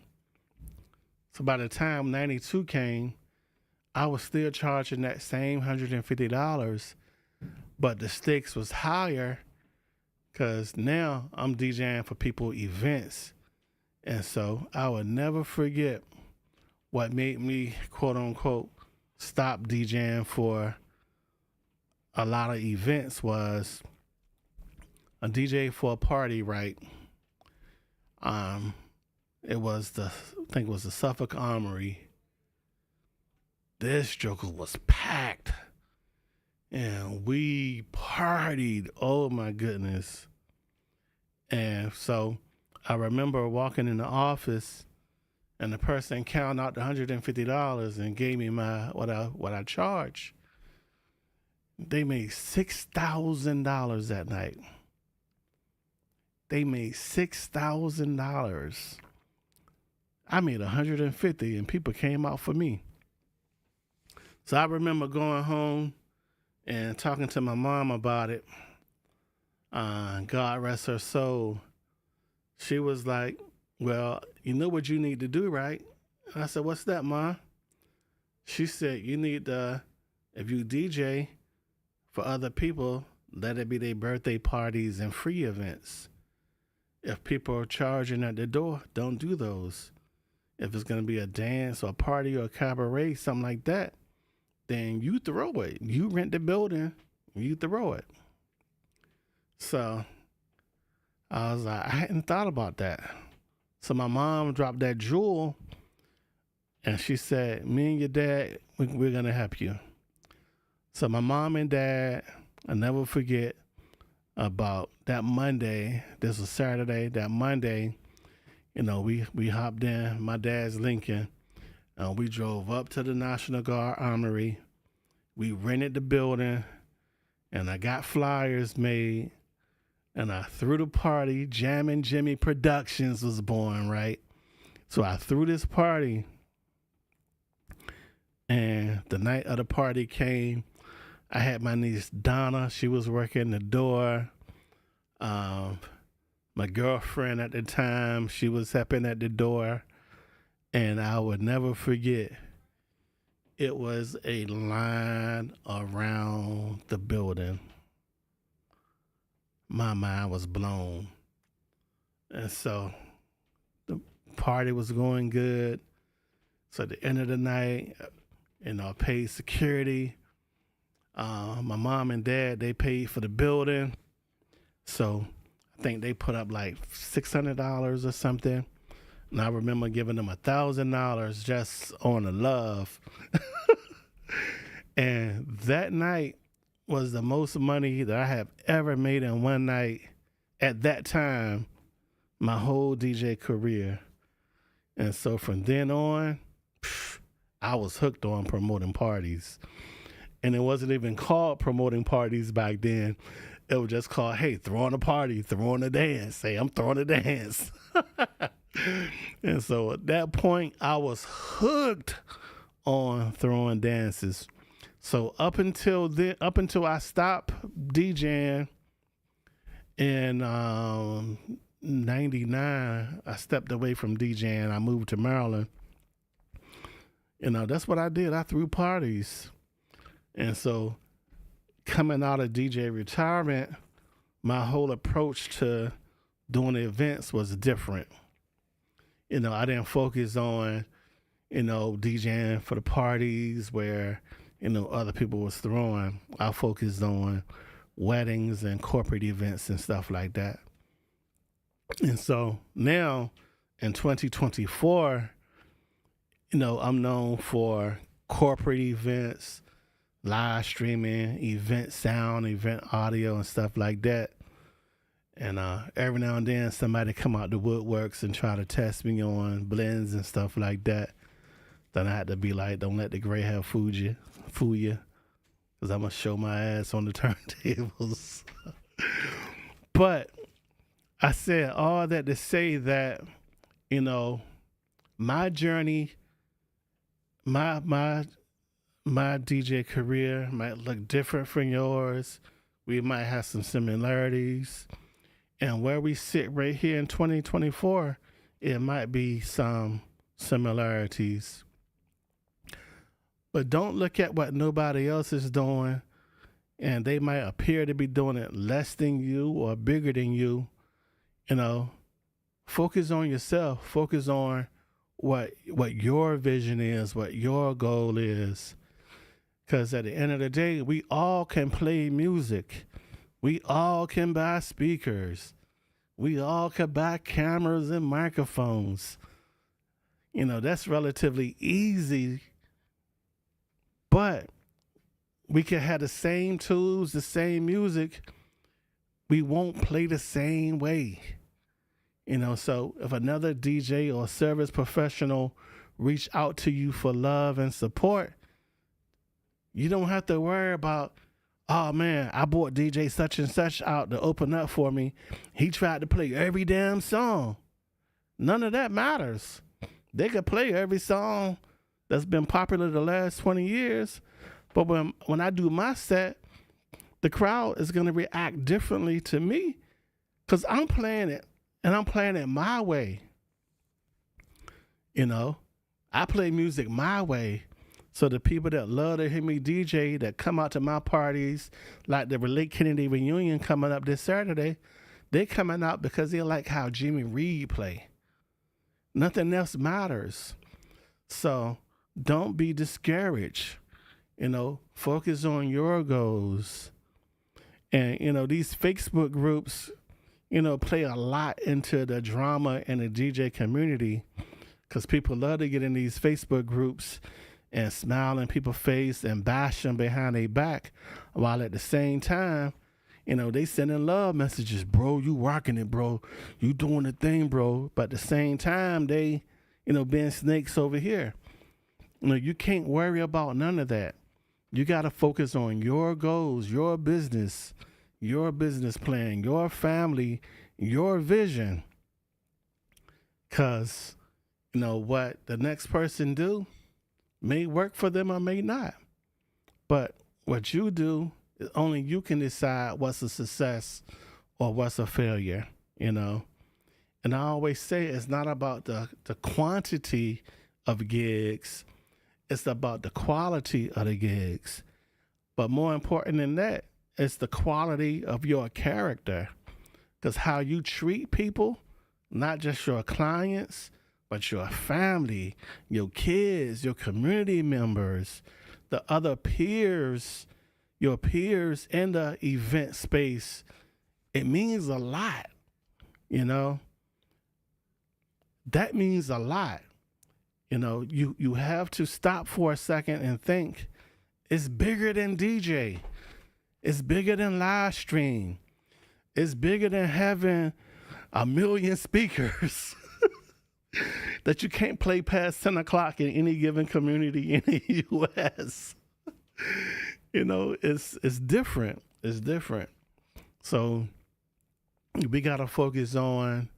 S2: So by the time 92 came, I was still charging that same $150, but the stakes was higher because now I'm DJing for people events. And so I would never forget what made me, quote unquote, stop DJing for a lot of events was a DJ for a party, right? It was I think it was the Suffolk Armory. This joker was packed. And we partied. Oh my goodness. And so I remember walking in the office and the person counted out the $150 and gave me my what I charged. They made $6,000 that night. They made $6,000. I made $150 and people came out for me. So I remember going home and talking to my mom about it. God rest her soul. She was like, well, you know what you need to do, right? And I said, what's that, Ma? She said, you need to, if you DJ for other people, let it be their birthday parties and free events. If people are charging at the door, don't do those. If it's going to be a dance or a party or a cabaret, something like that, then you throw it. You rent the building, you throw it. So I was like, I hadn't thought about that. So my mom dropped that jewel and she said, me and your dad, we're going to help you. So my mom and dad, I'll never forget about that Monday. This was Saturday. That Monday, you know, we hopped in my dad's Lincoln. We drove up to the National Guard Armory. We rented the building, and I got flyers made, and I threw the party. Jammin' Jimmy Productions was born, right? So I threw this party, and the night of the party came. I had my niece Donna. She was working the door. My girlfriend at the time, she was helping at the door. And I would never forget, it was a line around the building. My mind was blown. And so the party was going good. So at the end of the night, you know, I paid security. My mom and dad, they paid for the building. So I think they put up like $600 or something. And I remember giving them $1,000 just on the love. And that night was the most money that I have ever made in one night at that time, my whole DJ career. And so from then on, I was hooked on promoting parties. And it wasn't even called promoting parties back then. It was just called, hey, throwing a party, throwing a dance. Hey, I'm throwing a dance. And so at that point, I was hooked on throwing dances. So up until I stopped DJing in 99, I stepped away from DJing. I moved to Maryland. You know, that's what I did. I threw parties. And so coming out of DJ retirement, my whole approach to doing the events was different. You know, I didn't focus on, you know, DJing for the parties where, you know, other people was throwing. I focused on weddings and corporate events and stuff like that. And so now in 2024, you know, I'm known for corporate events, live streaming, event sound, event audio, and stuff like that. And every now and then somebody come out the woodworks and try to test me on blends and stuff like that. Then I had to be like, don't let the gray hair fool you. Because I'm going to show my ass on the turntables. But I said all that to say that, You know, my journey, my DJ career might look different from yours. We might have some similarities. And where we sit right here in 2024, it might be some similarities. But don't look at what nobody else is doing, and they might appear to be doing it less than you or bigger than you. You know, focus on yourself. Focus on what your vision is, what your goal is. Because at the end of the day, we all can play music. We all can buy speakers. We all can buy cameras and microphones. You know, that's relatively easy. But we can have the same tools, the same music. We won't play the same way. You know, so if another DJ or service professional reach out to you for love and support, you don't have to worry about, oh man, I bought DJ such and such out to open up for me. He tried to play every damn song. None of that matters. They could play every song that's been popular the last 20 years. But when I do my set, the crowd is going to react differently to me because I'm playing it, and I'm playing it my way. You know, I play music my way. So the people that love to hear me DJ, that come out to my parties, like the Relate Kennedy reunion coming up this Saturday, they coming out because they like how Jimmy Reed play. Nothing else matters. So don't be discouraged. You know, focus on your goals. And, you know, these Facebook groups, you know, play a lot into the drama in the DJ community because people love to get in these Facebook groups and smile in people's face and bash them behind their back, while at the same time, you know, they sending love messages, bro, you rocking it, bro, you doing the thing, bro. But at the same time, they, you know, being snakes over here. You know, you can't worry about none of that. You got to focus on your goals, your business plan, your family, your vision. Because, you know, what the next person do may work for them or may not. But what you do, only you can decide what's a success or what's a failure, you know. And I always say it's not about the quantity of gigs. It's about the quality of the gigs. But more important than that, it's the quality of your character. Because how you treat people, not just your clients, but your family, your kids, your community members, the other peers, your peers in the event space, it means a lot, you know? That means a lot. You know, you have to stop for a second and think, it's bigger than DJ. It's bigger than live stream. It's bigger than having 1 million speakers that you can't play past 10 o'clock in any given community in the U.S. You know, it's different. It's different. So we got to focus on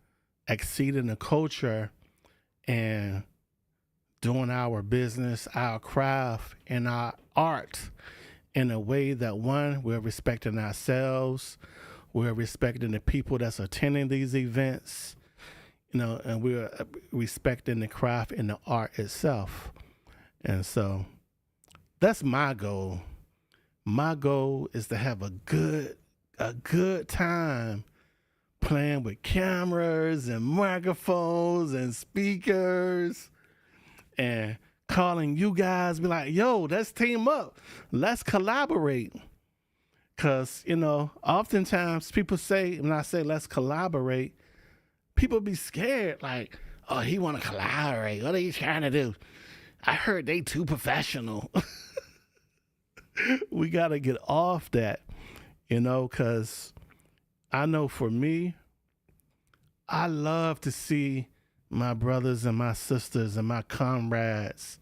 S2: exceeding the culture and doing our business, our craft, and our art in a way that, one, we're respecting ourselves, we're respecting the people that's attending these events, you know, and we're respecting the craft and the art itself. And so that's my goal. My goal is to have a good time playing with cameras and microphones and speakers and calling you guys, be like, yo, let's team up. Let's collaborate. Because, you know, oftentimes people say, when I say let's collaborate, people be scared, like, oh, he want to collaborate. What are you trying to do? I heard they too professional. We got to get off that, you know, because I know for me, I love to see my brothers and my sisters and my comrades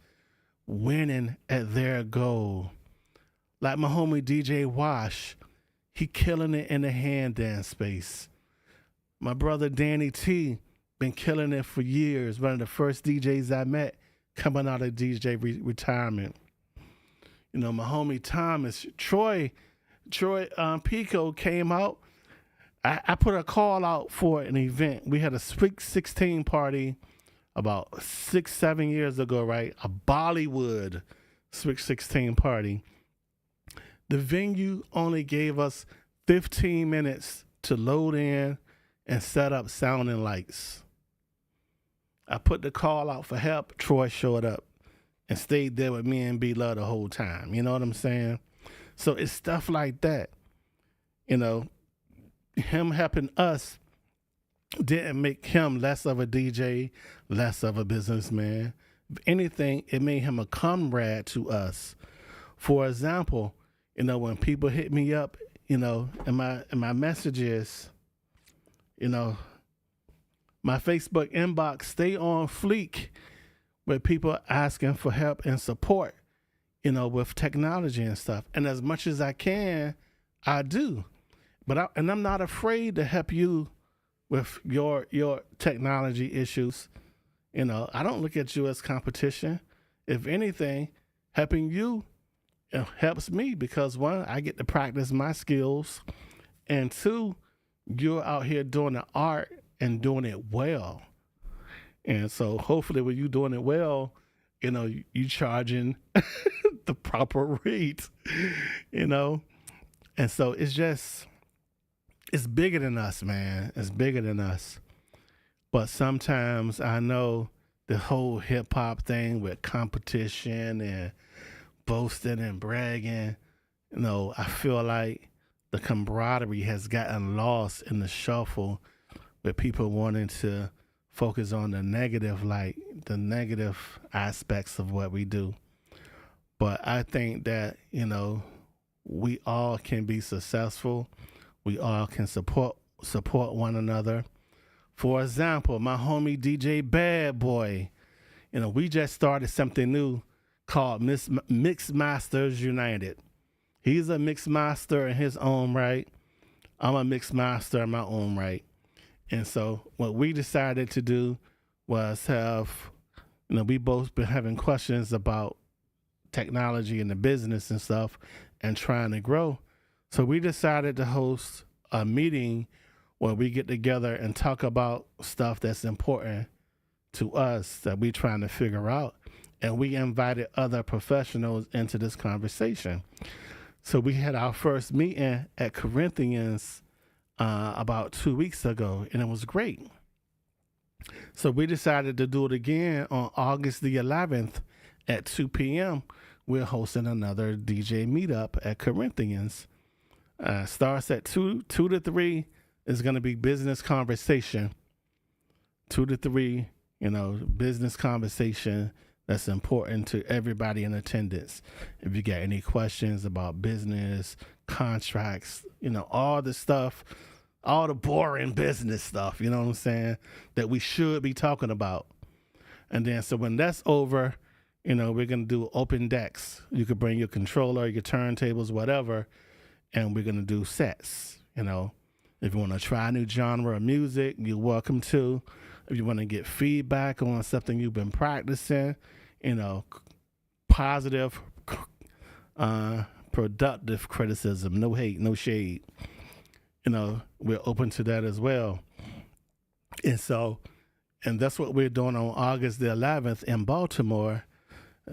S2: winning at their goal. Like my homie DJ Wash, he killing it in the hand dance space. My brother Danny T, been killing it for years. One of the first DJs I met coming out of DJ retirement. You know, my homie Thomas, Troy Pico came out. I put a call out for an event. We had a Sweet 16 party about 6-7 years ago, right? A Bollywood Sweet 16 party. The venue only gave us 15 minutes to load in and set up sound and lights. I put the call out for help. Troy showed up and stayed there with me and B-Love the whole time. You know what I'm saying? So it's stuff like that. You know, him helping us didn't make him less of a DJ, less of a businessman. If anything, it made him a comrade to us. For example, you know, when people hit me up, you know, in my messages, you know, my Facebook inbox stay on fleek with people asking for help and support, you know, with technology and stuff. And as much as I can, I do. But I'm not afraid to help you with your technology issues. You know, I don't look at you as competition. If anything, helping you helps me because, one, I get to practice my skills, and two, you're out here doing the art and doing it well. And so hopefully when you're doing it well, you know, you charging the proper rate, you know? And so it's bigger than us, man. It's bigger than us. But sometimes I know the whole hip hop thing with competition and boasting and bragging, you know, I feel like the camaraderie has gotten lost in the shuffle with people wanting to focus on the negative, like the negative aspects of what we do. But I think that, you know, we all can be successful. We all can support one another. For example, my homie DJ Bad Boy, you know, we just started something new called Mix Masters United. He's a mix master in his own right. I'm a mix master in my own right. And so what we decided to do was have, you know, we both been having questions about technology and the business and stuff and trying to grow. So we decided to host a meeting where we get together and talk about stuff that's important to us that we trying to figure out. And we invited other professionals into this conversation. So we had our first meeting at Corinthians about 2 weeks ago, and it was great. So we decided to do it again on August the 11th at 2 p.m. We're hosting another DJ meetup at Corinthians. Starts at 2 to 3 is going to be business conversation. 2 to 3, you know, business conversation that's important to everybody in attendance. If you got any questions about business, contracts, you know, all the stuff, all the boring business stuff, you know what I'm saying, that we should be talking about. And then, so when that's over, you know, we're going to do open decks. You could bring your controller, your turntables, whatever, and we're going to do sets, you know. If you want to try a new genre of music, you're welcome to. If you want to get feedback on something you've been practicing, you know, positive, productive criticism, no hate, no shade, you know, we're open to that as well. And so, and that's what we're doing on August the 11th in Baltimore,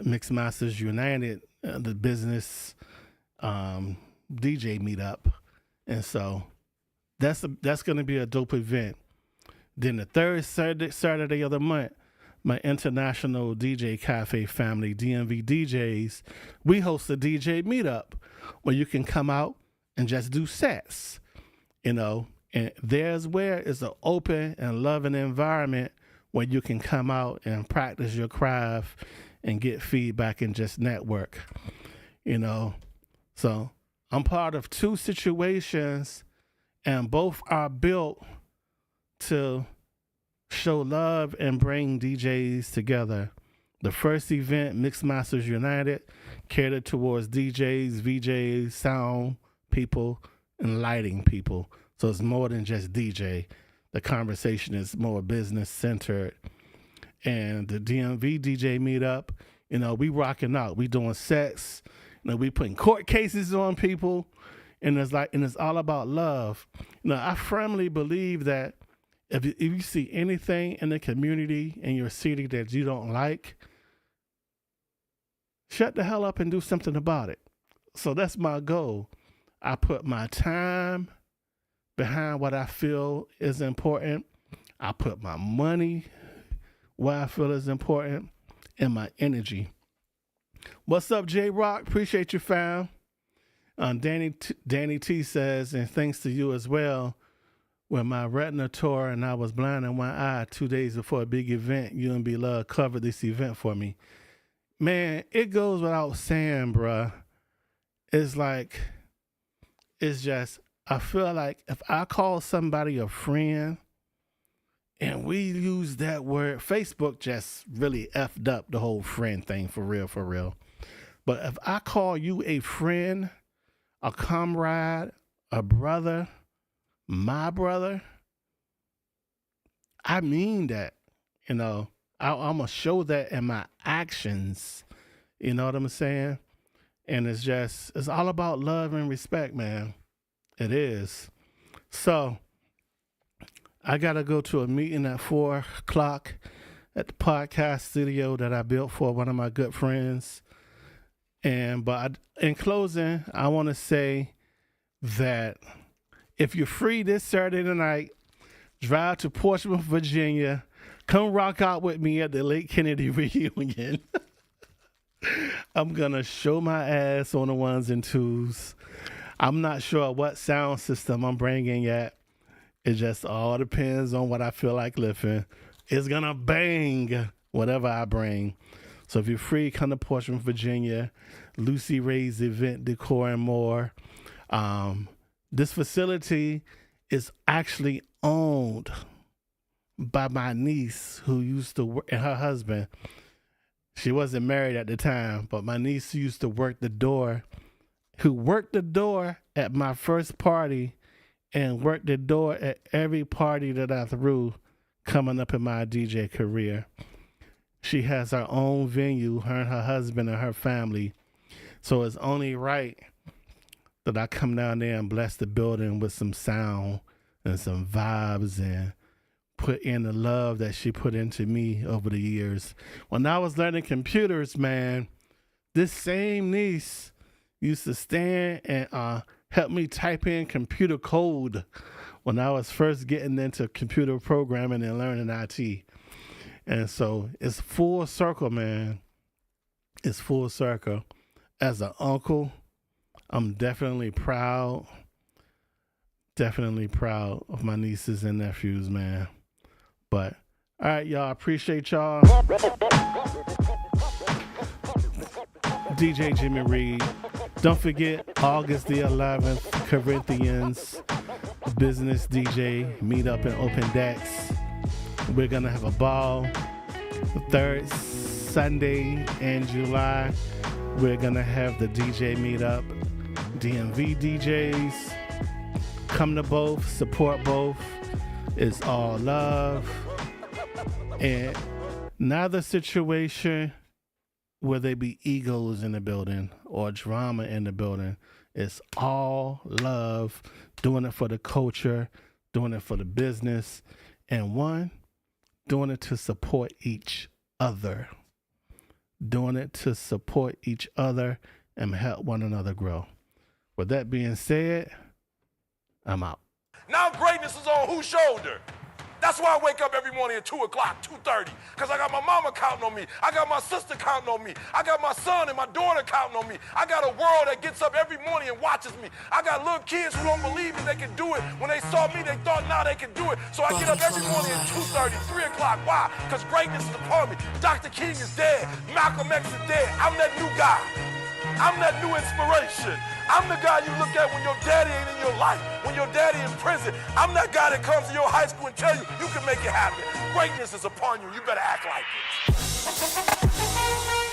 S2: Mix Masters United, the business DJ meetup. And so that's going to be a dope event. Then the third Saturday of the month, my international DJ cafe family, DMV DJs, we host a DJ meetup where you can come out and just do sets, you know, and there's where it's an open and loving environment where you can come out and practice your craft and get feedback and just network, you know. So I'm part of 2 situations, and both are built to show love and bring DJs together. The first event, Mix Masters United, catered towards DJs, VJs, sound people, and lighting people. So it's more than just DJ. the conversation is more business centered. And the DMV DJ meetup, we rocking out. We doing sets. We putting court cases on people. And it's all about love. I firmly believe that if you see anything in the community in your city that you don't like, shut the hell up and do something about it. So that's my goal. I put my time behind what I feel is important. I put my money where I feel is important, and my energy. What's up, J-Rock? Appreciate you, fam. Danny T says, and thanks to you as well, when my retina tore and I was blind in one eye 2 days before a big event, you and B-Love covered this event for me. Man, it goes without saying, bruh. It's just, I feel like if I call somebody a friend and we use that word, Facebook just really effed up the whole friend thing for real. But if I call you a friend, a comrade, a brother, my brother, I mean that. I'm going to show that in my actions. You know what I'm saying? And it's all about love and respect, man. It is. So I got to go to a meeting at 4 o'clock at the podcast studio that I built for one of my good friends. But in closing, I want to say that if you're free this Saturday night, drive to Portsmouth, Virginia. Come rock out with me at the Lake Kennedy reunion. I'm going to show my ass on the ones and twos. I'm not sure what sound system I'm bringing yet. It just all depends on what I feel like lifting. It's going to bang whatever I bring. So if you're free, come to Portsmouth, Virginia. Lucy Ray's Event Decor and more. This facility is actually owned by my niece who used to work, and her husband. She wasn't married at the time, but my niece used to work the door, who worked the door at my first party and worked the door at every party that I threw coming up in my DJ career. She has her own venue, her and her husband and her family. So it's only right that I come down there and bless the building with some sound and some vibes and put in the love that she put into me over the years. When I was learning computers, man, this same niece used to stand and help me type in computer code when I was first getting into computer programming and learning IT. And so it's full circle, man. It's full circle. As an uncle, I'm definitely proud of my nieces and nephews, man. But, all right, y'all, appreciate y'all. DJ Jimmy Reed. Don't forget, August the 11th, Corinthians Business DJ Meetup in Open Decks. We're going to have a ball. The third Sunday in July, we're going to have the DJ Meetup. DMV DJs. Come to both, support both. It's all love. And neither situation will there be egos in the building or drama in the building. It's all love, doing it for the culture, doing it for the business, and doing it to support each other. Doing it to support each other and help one another grow. With that being said, I'm out.
S1: Now greatness is on whose shoulder? That's why I wake up every morning at 2 o'clock, 2:30, because I got my mama counting on me. I got my sister counting on me. I got my son and my daughter counting on me. I got a world that gets up every morning and watches me. I got little kids who don't believe that they can do it. When they saw me, they thought now they can do it. So I get up every morning at 2:30, 3 o'clock. Why? Because greatness is upon me. Dr. King is dead. Malcolm X is dead. I'm that new guy. I'm that new inspiration. I'm the guy you look at when your daddy ain't in your life, when your daddy in prison. I'm that guy that comes to your high school and tell you, you can make it happen. Greatness is upon you. You better act like it.